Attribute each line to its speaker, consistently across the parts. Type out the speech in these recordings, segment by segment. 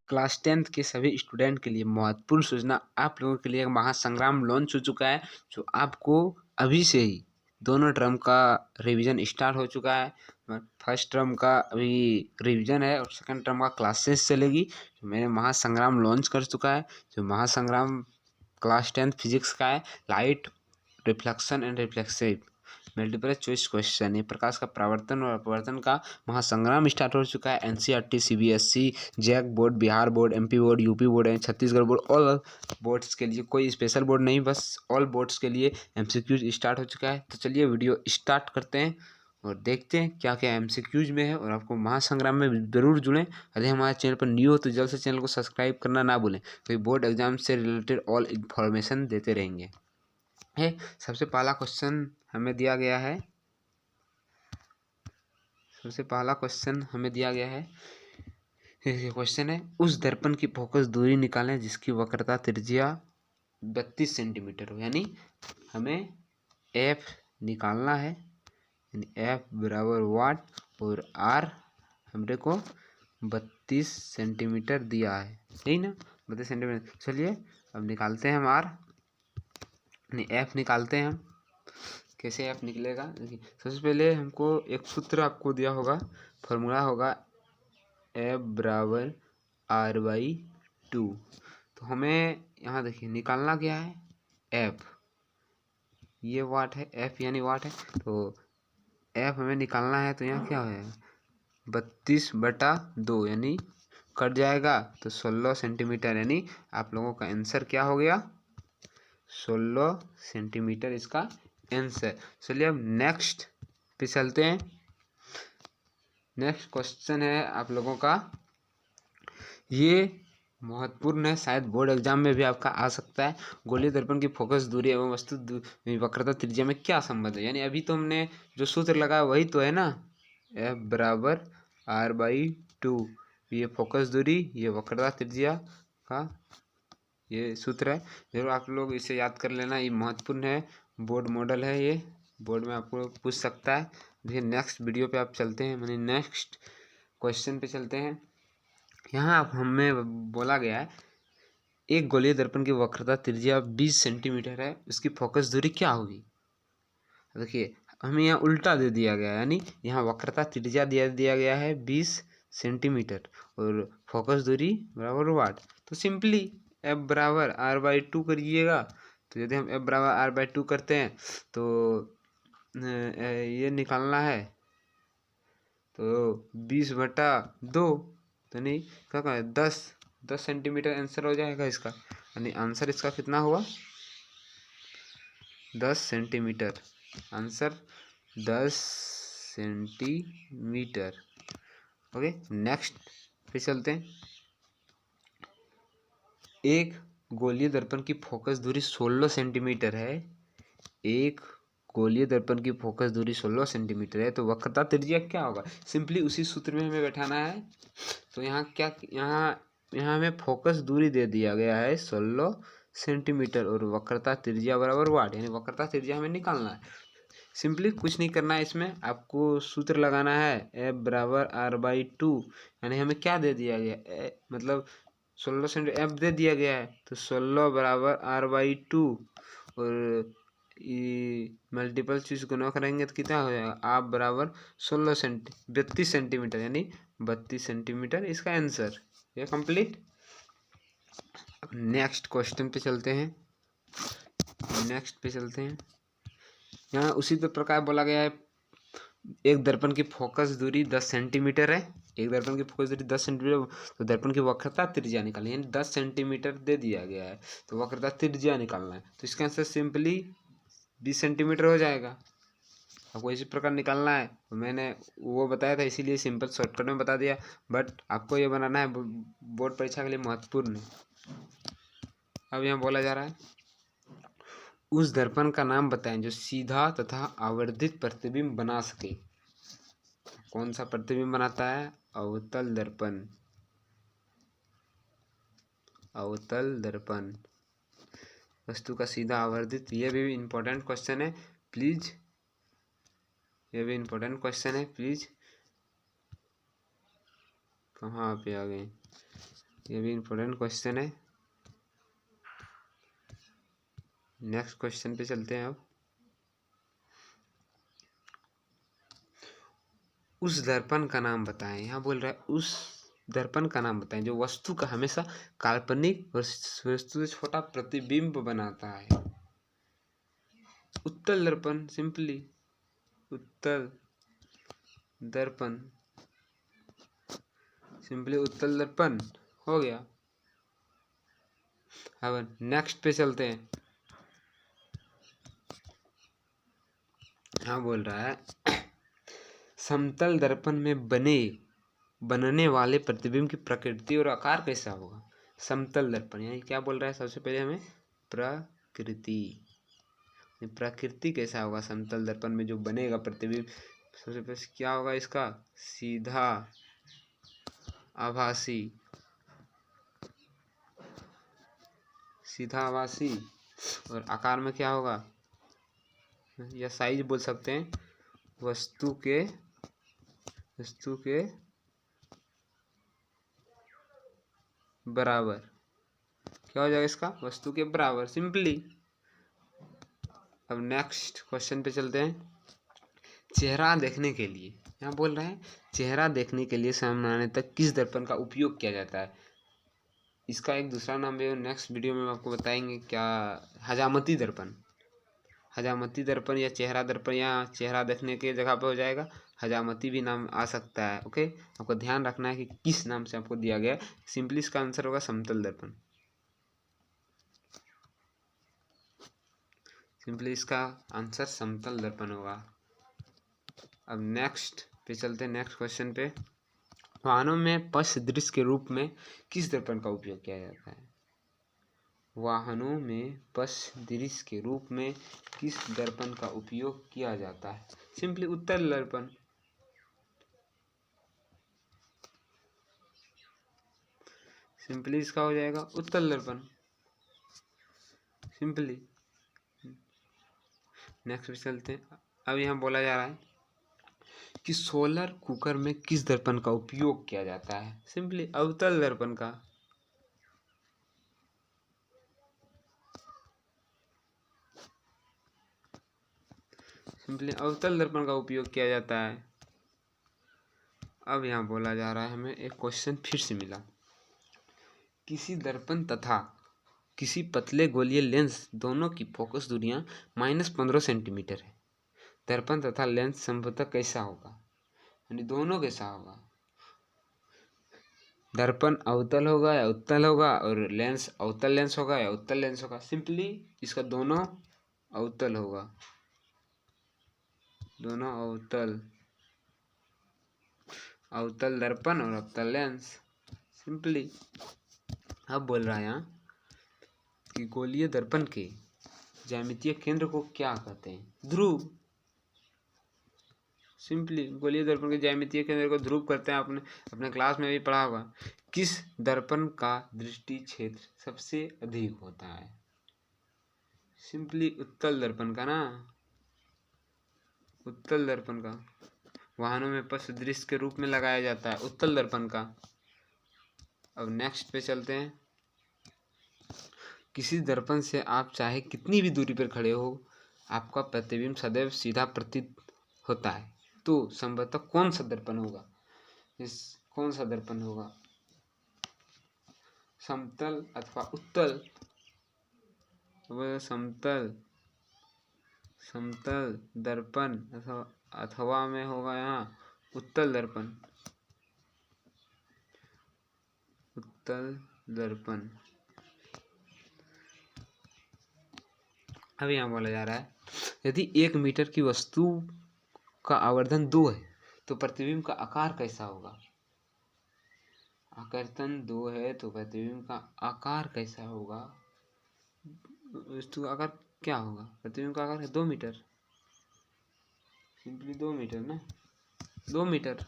Speaker 1: Class 10th के सभी student के लिए महत्वपूर्ण सूचना, आप लोगों के लिए एक महासंग्राम लॉन्च हो चुका है, जो आपको अभी से ही दोनों टर्म का रिवीजन स्टार्ट हो चुका है। फर्स्ट टर्म का अभी रिवीजन है और सेकंड टर्म का क्लासेस चलेगी। जो मैंने महासंग्राम लॉन्च कर चुका है, जो महासंग्राम क्लास 10th फिजिक्स का है, light reflection and reflexive multiple choice question. ये प्रकाश का प्रावर्तन और अपवर्तन का महासंग्राम स्टार्ट हो चुका है। NCERT, CBSE, JAC board, Bihar board, MP board, UP board and Chhattisgarh board, all boards के लिए, कोई स्पेशल बोर्ड नहीं, बस ऑल बोर्ड्स के लिए एमसीक्यूज स्टार्ट हो चुका है। तो चलिए वीडियो स्टार्ट करते हैं और देखते हैं क्या क्या एमसीक्यूज में है। और आपको महासंग्राम में जरूर जुड़ें। यदि हमारे चैनल पर न्यू हो तो जल्द से चैनल को सब्सक्राइब करना ना भूलें, क्योंकि बोर्ड एग्जाम से रिलेटेड ऑल इन्फॉर्मेशन देते रहेंगे। सबसे पहला क्वेश्चन हमें दिया गया है। क्वेश्चन है, उस दर्पण की फोकस दूरी निकालें जिसकी वक्रता त्रिज्या 32 सेंटीमीटर हो। यानी हमें एफ निकालना है, यानी एफ बराबर वाट और आर हमरे को 32 सेंटीमीटर दिया है, यही ना, 32 सेंटीमीटर। चलिए अब निकालते हैं हम आर, यानी एफ निकालते हैं हम। कैसे एफ निकलेगा, देखिए सबसे पहले हमको एक सूत्र आपको दिया होगा, फॉर्मूला होगा एफ बराबर आर बाई 2। तो हमें यहाँ देखिए निकालना क्या है, एफ, ये वाट है, एफ यानी वाट है, तो एफ हमें निकालना है। तो यहाँ क्या है, 32/2 यानी कट जाएगा तो 16 सेंटीमीटर, यानी आप लोगों का आंसर क्या हो गया, 16 सेंटीमीटर इसका आंसर। चलिए अब नेक्स्ट पे चलते हैं। नेक्स्ट क्वेश्चन है आप लोगों का, ये महत्वपूर्ण है, शायद बोर्ड एग्जाम में भी आपका आ सकता है। गोलीय दर्पण की फोकस दूरी एवं वस्तु वक्रता त्रिज्या में क्या संबंध है। यानी अभी तो हमने जो सूत्र लगाया वही तो है ना, एफ बराबर आर बाई 2, ये फोकस दूरी, ये वक्रता त्रिज्या का ये सूत्र है। जरूर आप लोग इसे याद कर लेना, ये महत्वपूर्ण है, बोर्ड मॉडल है, ये बोर्ड में आपको पूछ सकता है। देखिए नेक्स्ट वीडियो पे आप चलते हैं, माने नेक्स्ट क्वेश्चन पे चलते हैं। यहाँ आप हमें बोला गया है, एक गोलीय दर्पण की वक्रता त्रिज्या 20 सेंटीमीटर है, उसकी फोकस दूरी क्या होगी। देखिए हमें यहाँ उल्टा दे दिया गया है, यानी यहाँ वक्रता त्रिज्या दिया गया है 20 सेंटीमीटर और फोकस दूरी बराबर वाट। तो सिंपली एफ बराबर आर बाई 2 करिएगा। तो यदि हम एफ बराबर आर बाई 2 करते हैं तो ये निकालना है, तो 20/2, तो नहीं क्या कहें, 10 सेंटीमीटर आंसर हो जाएगा इसका। यानी आंसर इसका कितना हुआ, 10 centimetre, answer 10 centimetre. Okay next पे चलते हैं। एक गोलीय दर्पण की फोकस दूरी 16 सेंटीमीटर है, एक गोलीय दर्पण की फोकस दूरी 16 सेंटीमीटर है, तो वक्रता त्रिज्या क्या होगा। सिंपली उसी सूत्र में हमें बैठाना है। तो यहाँ क्या, यहाँ हमें फोकस दूरी दे दिया गया है 16 सेंटीमीटर और वक्रता त्रिज्या बराबर वाट, यानी वक्रता त्रिज्या हमें निकालना है। सिंपली कुछ नहीं करना है, इसमें आपको सूत्र लगाना है, एफ बराबर आर बाई 2, यानी हमें क्या दे दिया गया, मतलब 16 सेंटीमीटर एफ दे दिया गया है, तो 16 बराबर आर बाई 2 और मल्टीपल चीज गुना करेंगे तो कितना हो जाएगा, आप बराबर 32 सेंटीमीटर, यानी 32 सेंटीमीटर इसका आंसर। ये कंप्लीट। नेक्स्ट क्वेश्चन पे चलते हैं। यहाँ उसी प्रकार बोला गया है, एक दर्पण की फोकस दूरी 10 सेंटीमीटर है, एक दर्पण की फोकस दूरी 10 सेंटीमीटर, तो दर्पण की वक्रता त्रिज्या निकालनी है, यानी 10 सेंटीमीटर दे दिया गया है, तो वक्रता त्रिज्या निकालना है। तो इसका आंसर सिंपली 20 सेंटीमीटर हो जाएगा। आपको इसी प्रकार निकालना है, तो मैंने वो बताया था इसीलिए सिंपल शॉर्टकट में बता दिया, बट आपको ये बनाना है, बोर्ड परीक्षा के लिए महत्वपूर्ण है। अब यहाँ बोला जा रहा है, उस दर्पण का नाम बताएं जो सीधा तथा आवर्धित प्रतिबिंब बना सके। कौन सा प्रतिबिंब बनाता है, अवतल दर्पण, अवतल दर्पण, वस्तु का सीधा आवर्धित। ये भी इम्पोर्टेंट क्वेश्चन है, प्लीज ये भी इम्पोर्टेंट क्वेश्चन है, प्लीज। कहाँ पे आ गए? ये भी इम्पोर्टेंट क्वेश्चन है। नेक्स्ट क्वेश्चन पे चलते हैं अब। उस दर्पण का नाम बताएं। यहाँ बोल रहा है उस दर्पण का नाम बताएं जो वस्तु का हमेशा काल्पनिक वस्तु से छोटा प्रतिबिंब बनाता है। उत्तल दर्पण, सिंपली उत्तल दर्पण, सिंपली उत्तल दर्पण हो गया। अब नेक्स्ट पे चलते हैं। हाँ बोल रहा है समतल दर्पण में बनने वाले प्रतिबिंब की प्रकृति और आकार कैसा होगा। समतल दर्पण यानी क्या बोल रहा है, सबसे पहले हमें प्रकृति कैसा होगा समतल दर्पण में जो बनेगा प्रतिबिंब। सबसे पहले क्या होगा इसका, सीधा, आभासी, और आकार में क्या होगा, या साइज बोल सकते हैं, वस्तु के बराबर। क्या हो जाएगा इसका, वस्तु के बराबर, सिंपली। अब नेक्स्ट क्वेश्चन पे चलते हैं। चेहरा देखने के लिए, यहाँ बोल रहे हैं चेहरा देखने के लिए सामने आने तक किस दर्पण का उपयोग किया जाता है। इसका एक दूसरा नाम भी नेक्स्ट वीडियो में आपको बताएंगे, क्या, हजामती दर्पण। हजामती दर्पण या चेहरा दर्पण, या चेहरा देखने के जगह पे हो जाएगा, हजामती भी नाम आ सकता है। ओके, आपको ध्यान रखना है कि किस नाम से आपको दिया गया है। सिंपली इसका आंसर होगा समतल दर्पण। सिंपली इसका आंसर समतल दर्पण होगा। अब नेक्स्ट पे चलते हैं, नेक्स्ट क्वेश्चन पे। वाहनों में पश्च दृश्य के रूप में किस दर्पण का उपयोग किया जाता है। वाहनों में पश्च दृश्य के रूप में किस दर्पण का उपयोग किया जाता है। सिंपली उत्तल दर्पण। सिंपली इसका हो जाएगा उत्तल दर्पण, सिंपली। नेक्स्ट पे चलते हैं। अब यहाँ बोला जा रहा है कि सोलर कुकर में किस दर्पण का उपयोग किया जाता है। सिंपली अवतल दर्पण का। सिंपली अवतल दर्पण का उपयोग किया जाता है। अब यहाँ बोला जा रहा है, हमें एक क्वेश्चन फिर से मिला। किसी दर्पण तथा किसी पतले गोलीय लेंस दोनों की फोकस दूरियां -15 सेंटीमीटर है। दर्पण तथा लेंस संभवतः कैसा होगा, यानी दोनों कैसा होगा। दर्पण अवतल होगा या उत्तल होगा, और लेंस अवतल लेंस होगा या उत्तल लेंस होगा। सिंपली इसका दोनों अवतल होगा, दोनों अवतल दर्पण और अवतल लेंस, सिंपली। अब बोल रहा है यहाँ कि गोलीय दर्पण के ज्यामितीय केंद्र को क्या कहते हैं। ध्रुव। सिंपली गोलीय दर्पण के ज्यामितीय केंद्र को ध्रुव करते हैं। आपने अपने क्लास में भी पढ़ा होगा। किस दर्पण का दृष्टि क्षेत्र सबसे अधिक होता है। सिंपली उत्तल दर्पण का ना, उत्तल दर्पण का। वाहनों में पश्च दृश्य के रूप में लगाया जाता है, उत्तल दर्पण का। अब नेक्स्ट पे चलते हैं। किसी दर्पण से आप चाहे कितनी भी दूरी पर खड़े हो, आपका प्रतिबिंब सदैव सीधा प्रतीत होता है। तो संभवतः कौन सा दर्पण होगा, कौन सा दर्पण होगा, समतल अथवा उत्तल। समतल दर्पण अथवा में होगा यहाँ उत्तल दर्पण, उत्तल दर्पण। अब यहाँ बोला जा रहा है यदि 1 मीटर की वस्तु का आवर्धन 2 है तो प्रतिबिंब का आकार कैसा होगा। आवर्धन 2 है तो प्रतिबिंब का आकार कैसा होगा। वस्तु का आकार क्या होगा, प्रतिबिंब का आकार है 2 मीटर। सिंपली 2 मीटर ना, 2 मीटर।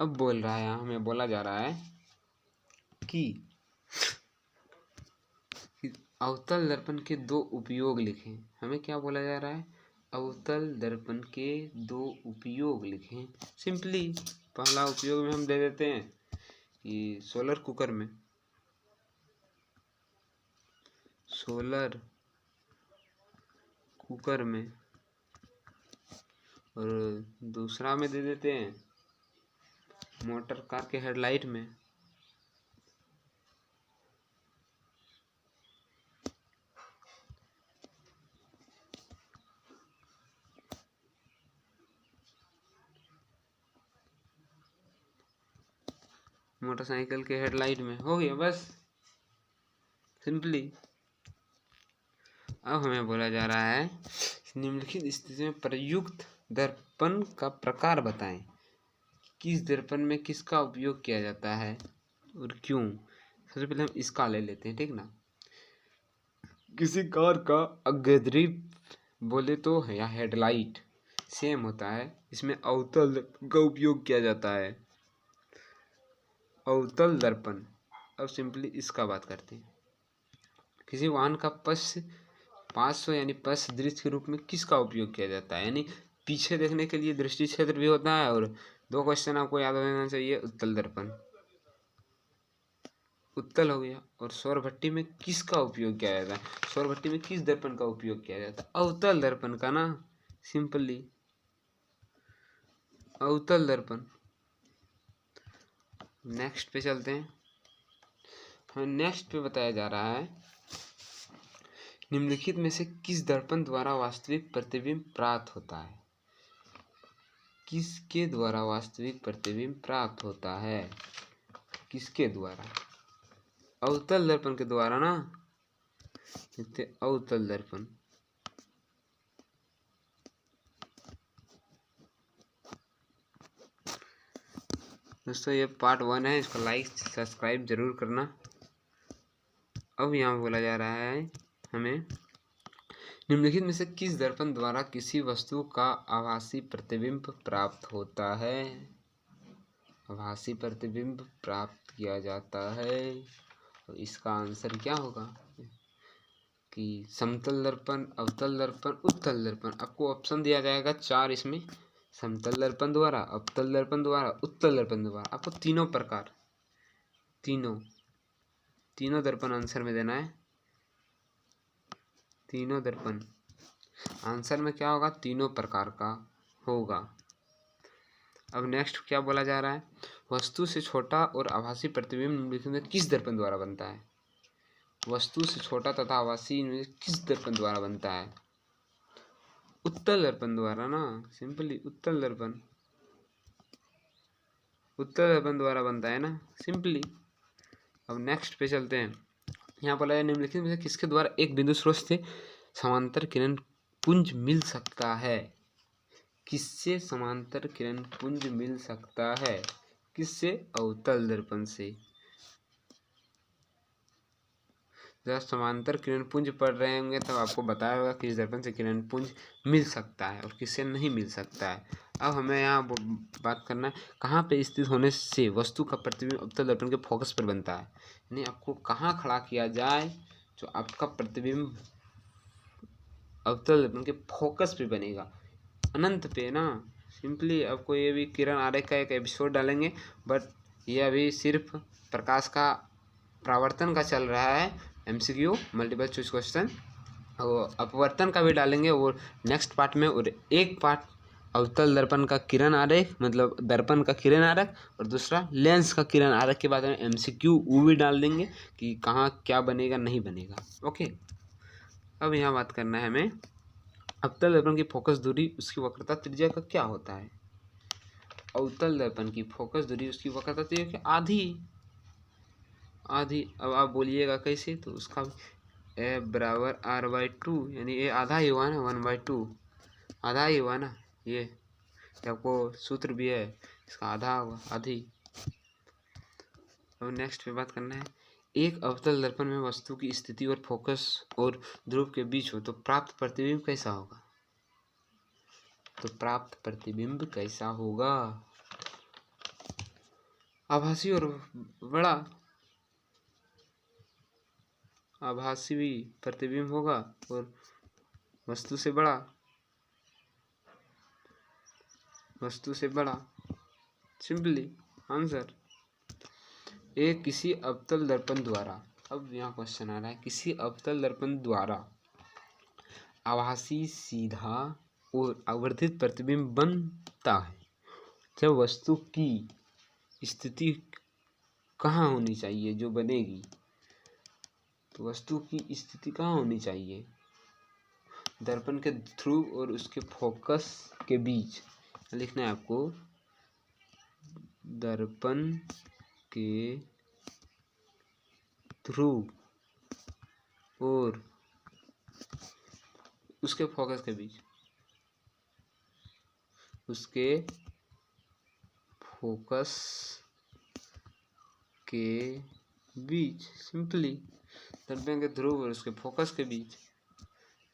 Speaker 1: अब बोल रहा है, हमें बोला जा रहा है कि अवतल दर्पण के दो उपयोग लिखें। हमें क्या बोला जा रहा है, अवतल दर्पण के दो उपयोग लिखें। सिंपली पहला उपयोग में हम दे देते हैं कि सोलर कुकर में और दूसरा में दे देते हैं मोटर कार के हेडलाइट में। मोटरसाइकिल के हेडलाइट में हो गया बस, सिंपली। अब हमें बोला जा रहा है निम्नलिखित स्थिति में प्रयुक्त दर्पण का प्रकार बताएं। किस दर्पण में किसका उपयोग किया जाता है और क्यों। सबसे पहले हम इसका ले लेते हैं, ठीक ना। किसी कार का अग्रदीप बोले तो है या हेडलाइट सेम होता है, इसमें अवतल का उपयोग किया जाता है, अवतल दर्पण। अब सिंपली इसका बात करते हैं। किसी वाहन का पार्श्व यानी पश्च दृश्य के रूप में किसका उपयोग किया जाता है, यानी पीछे देखने के लिए दृष्टि क्षेत्र भी होता है। और दो क्वेश्चन आपको याद होना चाहिए, उत्तल दर्पण, उत्तल हो गया। और सौर भट्टी में किसका उपयोग किया जाता है, सौर भट्टी में किस दर्पण का उपयोग किया जाता है, अवतल दर्पण का ना, सिंपली अवतल दर्पण। नेक्स्ट पे चलते हैं। हमें नेक्स्ट पे बताया जा रहा है निम्नलिखित में से किस दर्पण द्वारा वास्तविक प्रतिबिंब प्राप्त होता है। किसके द्वारा वास्तविक प्रतिबिंब प्राप्त होता है, किसके द्वारा, अवतल दर्पण के द्वारा ना, अवतल दर्पण। दोस्तों ये पार्ट 1 है, इसको लाइक सब्सक्राइब जरूर करना। अब यहाँ बोला जा रहा है हमें निम्नलिखित में से किस दर्पण द्वारा किसी वस्तु का आभासी प्रतिबिंब प्राप्त होता है, आभासी प्रतिबिंब प्राप्त किया जाता है। तो इसका आंसर क्या होगा कि समतल दर्पण, अवतल दर्पण, उत्तल दर्पण। आपको ऑप्शन दिया जाएगा 4 इसमें, समतल दर्पण द्वारा, अवतल दर्पण द्वारा, उत्तल दर्पण द्वारा। आपको तीनों प्रकार, तीनों दर्पण आंसर में देना है। तीनों दर्पण आंसर में क्या होगा, तीनों प्रकार का होगा। अब नेक्स्ट क्या बोला जा रहा है, वस्तु से छोटा और आभासी प्रतिबिंब निम्नलिखित में किस दर्पण द्वारा बनता है। वस्तु से छोटा तथा आभासी में किस दर्पण द्वारा बनता है, उत्तल दर्पण द्वारा ना, सिंपली उत्तल दर्पण, उत्तल दर्पण द्वारा बनता है ना, सिंपली। अब नेक्स्ट पे चलते हैं। यहाँ बोला है निम्नलिखित में से किसके द्वारा एक बिंदु स्रोत से समांतर किरण पुंज मिल सकता है। किससे समांतर किरण पुंज मिल सकता है, किससे, अवतल दर्पण से। जब समांतर किरण पुंज पढ़ रहे होंगे तब आपको बताया होगा किस दर्पण से किरण पुंज मिल सकता है और किससे नहीं मिल सकता है। अब हमें यहाँ बात करना है कहाँ पे स्थित होने से वस्तु का प्रतिबिंब अवतल दर्पण के फोकस पर बनता है, यानी आपको कहाँ खड़ा किया जाए जो आपका प्रतिबिंब अवतल दर्पण के फोकस पे बनेगा, अनंत पे ना, सिंपली। आपको ये भी किरण आरेख का एक एपिसोड डालेंगे, बट ये अभी सिर्फ प्रकाश का परावर्तन का चल रहा है, MCQ मल्टीपल चॉइस क्वेश्चन। और अपवर्तन का भी डालेंगे वो नेक्स्ट पार्ट में। और एक पार्ट अवतल दर्पण का किरण आरेख, मतलब दर्पण का किरण आरेख, और दूसरा लेंस का किरण आरेख के बारे में MCQ वो भी डाल देंगे कि कहाँ क्या बनेगा नहीं बनेगा। ओके, अब यहाँ बात करना है हमें अवतल दर्पण की फोकस दूरी, उसकी वक्रता त्रिज्या का क्या होता है। अवतल दर्पण की फोकस दूरी, उसकी वक्रता त्रिज्या की आधी। अब आप बोलिएगा कैसे, तो उसका ए बराबर R/2, यानी ये आधा ही हुआ ना, 1/2 आधा ही हुआ ना, ये आपको सूत्र भी है, इसका आधा होगा, आधी। अब नेक्स्ट पे बात करना है, एक अवतल दर्पण में वस्तु की स्थिति और फोकस और ध्रुव के बीच हो तो प्राप्त प्रतिबिंब कैसा होगा। तो प्राप्त प्रतिबिंब कैसा होगा, आभासी और बड़ा, आभासी भी प्रतिबिंब होगा और वस्तु से बड़ा, वस्तु से बड़ा। सिंपली आंसर ए किसी अवतल दर्पण द्वारा। अब यहाँ क्वेश्चन आ रहा है, किसी अवतल दर्पण द्वारा आभासी, सीधा और आवर्धित प्रतिबिंब बनता है जब वस्तु की स्थिति कहाँ होनी चाहिए, जो बनेगी तो वस्तु की स्थिति कहाँ होनी चाहिए, दर्पण के ध्रुव और उसके फोकस के बीच लिखना है आपको। दर्पण के ध्रुव और उसके फोकस के बीच, उसके फोकस के बीच। सिंपली दर्पण के ध्रुव और उसके फोकस के बीच।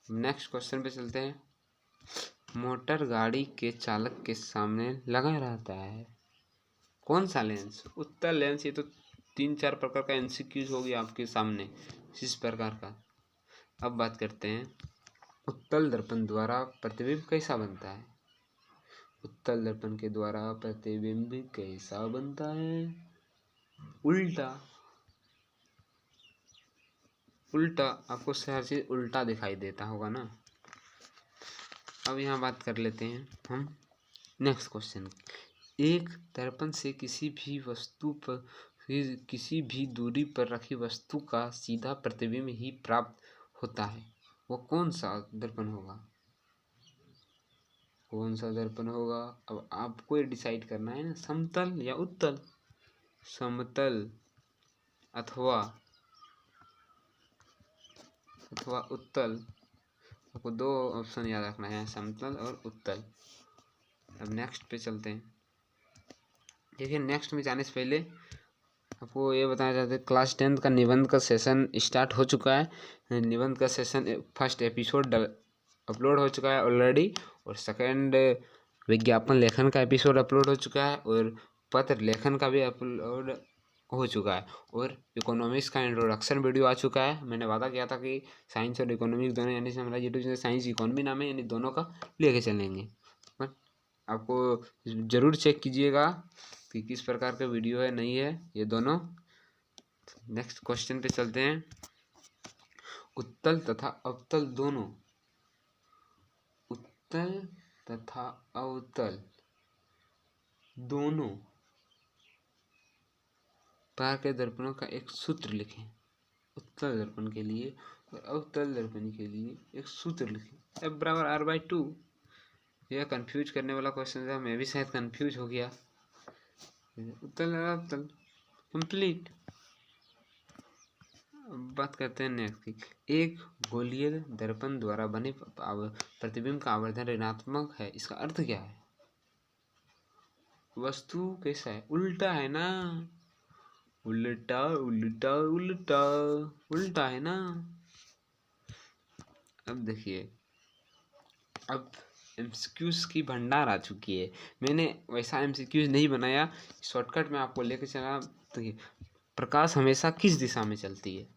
Speaker 1: नेक्स्ट क्वेश्चन पे चलते हैं। मोटर गाड़ी के चालक के सामने लगा रहता है कौन सा लेंस? उत्तल लेंस। ये तो 3-4 प्रकार का एमसीक्यूज हो गया आपके सामने इस प्रकार का। अब बात करते हैं उत्तल दर्पण द्वारा प्रतिबिंब कैसा बनता है। उत्तल दर्पण के द्वारा प्रतिबिंब कैसा बनता है? उल्टा। उल्टा, आपको हर चीज उल्टा दिखाई देता होगा ना। अब यहाँ बात कर लेते हैं हम नेक्स्ट क्वेश्चन। एक दर्पण से किसी भी वस्तु पर किसी भी दूरी पर रखी वस्तु का सीधा प्रतिबिंब ही प्राप्त होता है, वो कौन सा दर्पण होगा? कौन सा दर्पण होगा? अब आपको ये डिसाइड करना है ना, समतल या उत्तल। समतल अथवा उत्तल। आपको 2 ऑप्शन याद रखना है, समतल और उत्तल। अब नेक्स्ट पे चलते हैं। देखिए, नेक्स्ट में जाने से पहले आपको ये बताना चाहते हैं, क्लास 10 का निबंध का सेशन स्टार्ट हो चुका है। निबंध का सेशन फर्स्ट एपिसोड अपलोड हो चुका है ऑलरेडी, और सेकंड विज्ञापन लेखन का एपिसोड अपलोड हो चुका है, और पत्र लेखन का भी अपलोड हो चुका है, और इकोनॉमिक्स का इंट्रोडक्शन वीडियो आ चुका है। मैंने वादा किया था कि साइंस और इकोनॉमिक्स दोनों, यानी हमारा यूट्यूब चैनल साइंस इकोनॉमी नाम है, यानी दोनों का लेके चलेंगे। बट आपको ज़रूर चेक कीजिएगा कि किस प्रकार का वीडियो है, नहीं है ये दोनों। नेक्स्ट क्वेश्चन पे चलते हैं। उत्तल तथा अवतल दोनों, उत्तल तथा अवतल दोनों प्रकार के दर्पणों का एक सूत्र लिखें। उत्तल दर्पण के लिए और अवतल दर्पण के लिए एक सूत्र लिखें। F बराबर R/2। यह कंफ्यूज करने वाला क्वेश्चन था, मैं भी शायद कंफ्यूज हो गया। उत्तल और अवतल कंप्लीट। बात करते हैं नेक्स्ट की। एक गोलीय दर्पण द्वारा बने प्रतिबिंब का आवर्धन ऋणात्मक है, इसका अर्थ क्या है? वस्तु कैसा है? उल्टा है ना। उल्टा उल्टा उल्टा उल्टा है ना। अब देखिए, अब एमसीक्यूज की भंडार आ चुकी है। मैंने वैसा एमसीक्यूज नहीं बनाया, शॉर्टकट में आपको लेकर चला। देखिए, प्रकाश हमेशा किस दिशा में चलती है?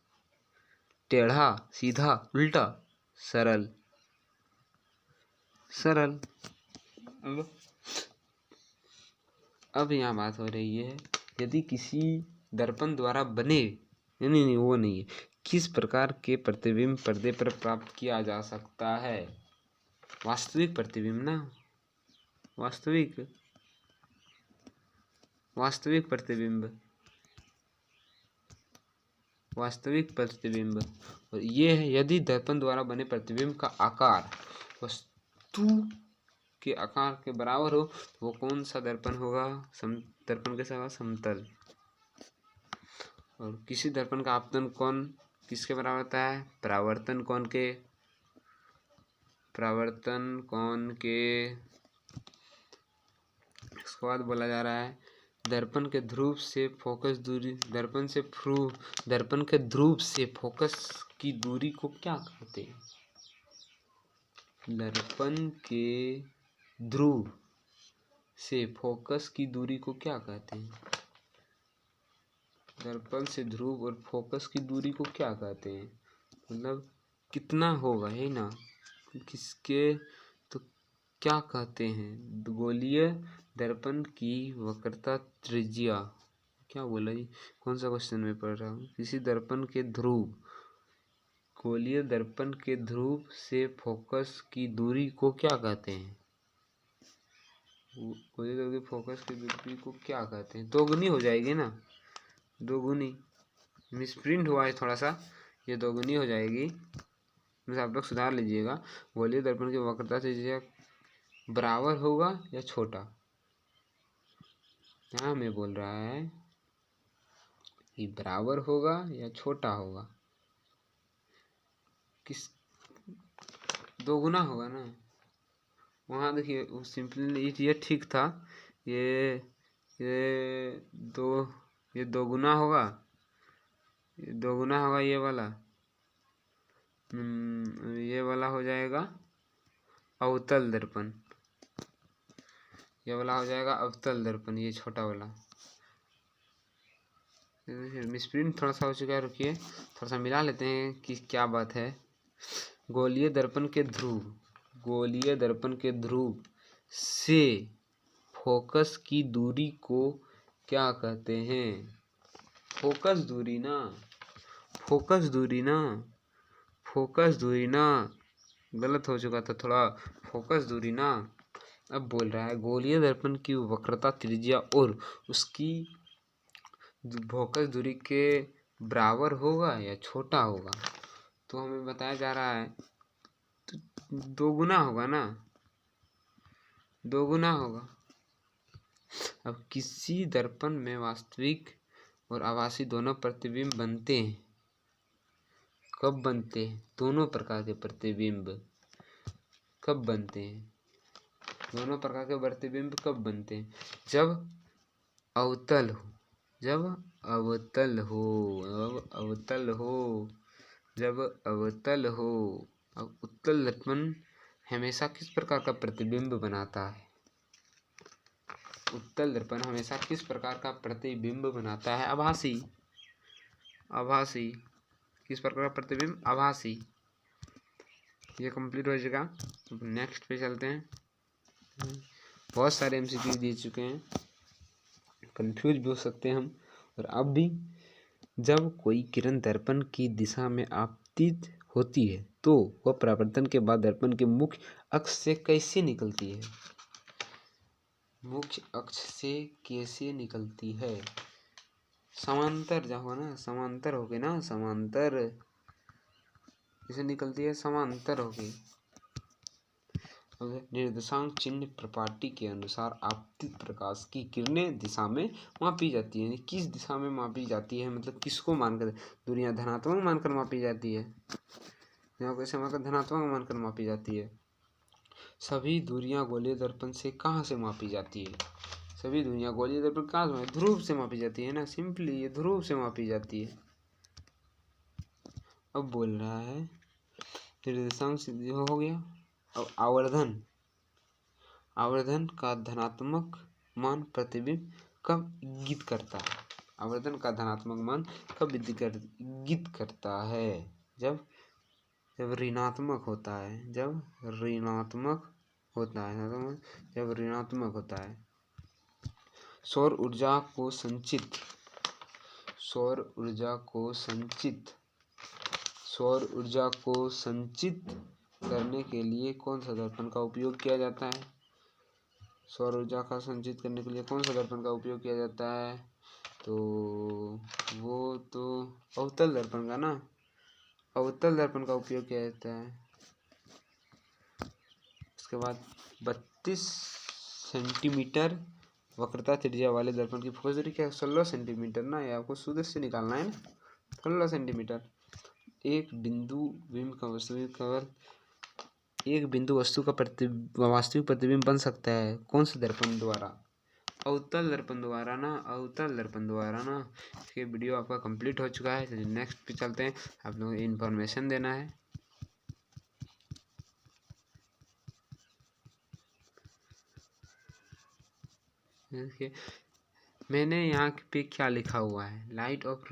Speaker 1: टेढ़ा, सीधा, उल्टा, सरल। सरल। अब यहाँ बात हो रही है, यदि किसी दर्पण द्वारा बने, नहीं वो नहीं है, किस प्रकार के प्रतिबिंब पर्दे पर प्राप्त किया जा सकता है? वास्तविक प्रतिबिंब ना, वास्तविक प्रतिबिंब, वास्तविक प्रतिबिंब। और ये है, यदि दर्पण द्वारा बने प्रतिबिंब का आकार वस्तु के आकार के बराबर हो तो वो कौन सा दर्पण होगा? दर्पण कैसा होगा? समतल। और किसी दर्पण का आपतन कोण किसके बराबर होता है? परावर्तन कोण के। परावर्तन कोण के। इसके बाद बोला जा रहा है, दर्पण के ध्रुव से फोकस दूरी, दर्पण के ध्रुव से फोकस की दूरी को क्या कहते हैं? दर्पण के ध्रुव से फोकस की दूरी को क्या कहते हैं? दर्पण से ध्रुव और फोकस की दूरी को क्या कहते हैं? मतलब कितना होगा, यही ना, किसके, तो क्या कहते हैं, गोलीय दर्पण की वक्रता त्रिज्या, क्या बोला जी, कौन सा क्वेश्चन में पढ़ रहा हूँ, किसी दर्पण के ध्रुव, गोलीय दर्पण के ध्रुव से फोकस की दूरी को क्या कहते हैं, गोलीय दर्पण के फोकस की दूरी को क्या कहते हैं, दोगुनी हो जाएगी ना, दोगुनी, मिसप्रिंट हुआ है थोड़ा सा, ये दोगुनी हो जाएगी, बस आप लोग सुधार लीजिएगा। गोलीय दर्पण की वक्रता त्रिज्या बराबर होगा या छोटा, यहाँ हमें बोल रहा है कि बराबर होगा या छोटा होगा, किस, दोगुना होगा ना, वहाँ देखिए सिंपली ये ठीक था, ये दो, ये दोगुना होगा, ये दोगुना होगा, ये वाला ये वाला हो जाएगा अवतल दर्पण, ये वाला हो जाएगा अवतल दर्पण, ये छोटा वाला, मिसप्रिंट थोड़ा सा हो चुका है, रुकिए थोड़ा सा मिला लेते हैं कि क्या बात है। गोलीय दर्पण के ध्रुव, गोलीय दर्पण के ध्रुव से फोकस की दूरी को क्या कहते हैं, फोकस दूरी ना, फोकस दूरी ना, फोकस दूरी ना, गलत हो चुका था थोड़ा, फोकस दूरी ना। अब बोल रहा है गोलीय दर्पण की वक्रता त्रिज्या और उसकी फोकस दूरी के बराबर होगा या छोटा होगा, तो हमें बताया जा रहा है तो दोगुना होगा ना, दोगुना होगा। अब किसी दर्पण में वास्तविक और आभासी दोनों प्रतिबिंब बनते हैं, कब बनते हैं, दोनों प्रकार के प्रतिबिंब कब बनते हैं, दोनों प्रकार के प्रतिबिंब कब बनते हैं, जब अवतल हो, जब अवतल हो, अब अवतल हो, जब अवतल हो। अब उत्तल दर्पण हमेशा किस प्रकार का प्रतिबिंब बनाता है, उत्तल दर्पण हमेशा किस प्रकार का प्रतिबिंब बनाता है, आभासी, आभासी, किस प्रकार का प्रतिबिंब, आभासी। ये कंप्लीट हो जाएगा, नेक्स्ट पे चलते हैं। बहुत सारे एमसीक्यू दे चुके हैं, कंफ्यूज भी हो सकते हैं हम, और अब भी जब कोई किरण दर्पण की दिशा में आपतित होती है तो वह परावर्तन के बाद दर्पण के मुख्य अक्ष से कैसे निकलती है, मुख्य अक्ष से कैसे निकलती है, समांतर जाओ ना, समांतर हो गए ना, समांतर कैसे निकलती है, समांतर हो गई। निर्देशांक चिन्ह प्रपाटी के अनुसार आपतित प्रकाश की किरणें दिशा में मापी जाती है, किस दिशा में मापी जाती है, मतलब किसको मानकर, दूरियां धनात्मक मानकर मापी जाती है, यहाँ कैसे मानकर, धनात्मक मानकर मापी जाती है। सभी दूरियां गोलीय दर्पण से कहाँ से मापी जाती है, सभी दूरियां गोलीय दर्पण कहाँ से, ध्रुव से मापी जाती है ना, सिंपली ये ध्रुव से मापी जाती है। अब बोल रहा है निर्देशांक हो गया। अब आवर्धन, आवर्धन का धनात्मक मान प्रतिबिंब कब इंगित करता है, आवर्धन का धनात्मक मान कब इंगित करता है, जब ऋणात्मक होता है, जब ऋणात्मक होता है, जब ऋणात्मक होता है। सौर ऊर्जा को संचित, सौर ऊर्जा को संचित, सौर ऊर्जा को संचित करने के लिए कौन सा दर्पण का उपयोग किया जाता है, सौर ऊर्जा का संचित करने के लिए कौन सा दर्पण का उपयोग किया जाता है, तो वो तो अवतल दर्पण का ना, अवतल दर्पण का उपयोग किया जाता है। उसके बाद 32 सेंटीमीटर वक्रता त्रिज्या वाले दर्पण की फोकस दूरी क्या है, 16 सेंटीमीटर ना, ये आपको सूत्र से निकालना है ना, 16 सेंटीमीटर। एक बिंदु बिंब का वास्तविक केवल एक बिंदु वस्तु का वास्तविक प्रतिबिंब बन सकता है, कौन से दर्पण द्वारा, अवतल दर्पण द्वारा ना, अवतल दर्पण द्वारा ना। ये वीडियो आपका कंप्लीट हो चुका है, चलिए नेक्स्ट पे चलते हैं, आप लोगों को इन्फॉर्मेशन देना है। देखिए मैंने यहाँ पे क्या लिखा हुआ है, लाइट ऑफ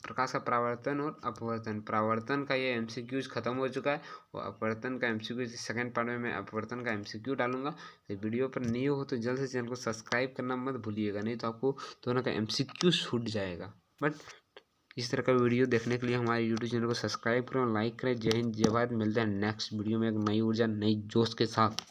Speaker 1: प्रकाश का परावर्तन और अपवर्तन। परावर्तन का ये MCQs खत्म हो चुका है और अपवर्तन का MCQ सेकंड पार्ट में मैं अपवर्तन का MCQ डालूंगा। तो वीडियो पर न्यू हो तो जल्द से चैनल को सब्सक्राइब करना मत भूलिएगा, नहीं तो आपको दोनों का MCQ छूट जाएगा। बट इस तरह का वीडियो देखने के लिए हमारे यूट्यूब चैनल को सब्सक्राइब करें और लाइक करें। जय हिंद, जय भारत। मिलते हैं नेक्स्ट वीडियो में एक नई ऊर्जा, नई जोश के साथ।